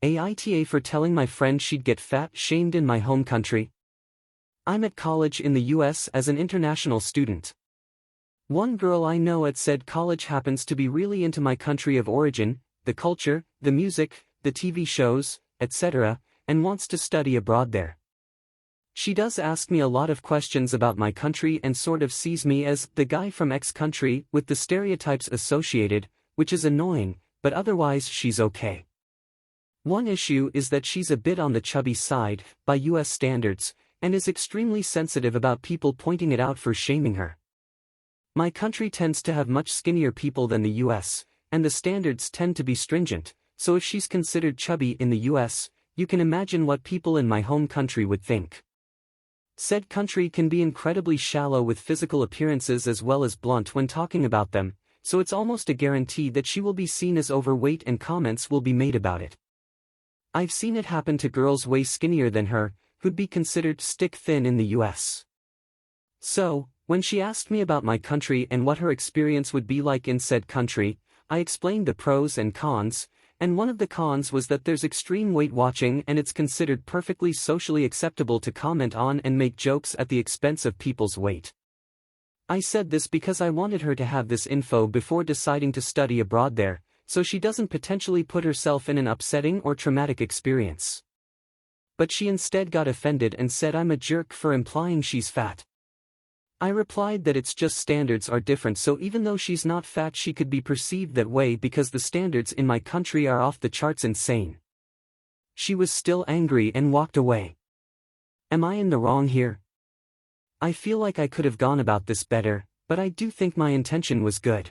AITA for telling my friend she'd get fat shamed in my home country. I'm at college in the US as an international student. One girl I know at said college happens to be really into my country of origin, the culture, the music, the TV shows, etc., and wants to study abroad there. She does ask me a lot of questions about my country and sort of sees me as the guy from X country with the stereotypes associated, which is annoying, but otherwise she's okay. One issue is that she's a bit on the chubby side, by US standards, and is extremely sensitive about people pointing it out for shaming her. My country tends to have much skinnier people than the US, and the standards tend to be stringent, so if she's considered chubby in the US, you can imagine what people in my home country would think. Said country can be incredibly shallow with physical appearances as well as blunt when talking about them, so it's almost a guarantee that she will be seen as overweight and comments will be made about it. I've seen it happen to girls way skinnier than her, who'd be considered stick-thin in the US. So, when she asked me about my country and what her experience would be like in said country, I explained the pros and cons, and one of the cons was that there's extreme weight watching and it's considered perfectly socially acceptable to comment on and make jokes at the expense of people's weight. I said this because I wanted her to have this info before deciding to study abroad there, so she doesn't potentially put herself in an upsetting or traumatic experience. But she instead got offended and said I'm a jerk for implying she's fat. I replied that it's just standards are different, so even though she's not fat she could be perceived that way because the standards in my country are off the charts insane. She was still angry and walked away. Am I in the wrong here? I feel like I could have gone about this better, but I do think my intention was good.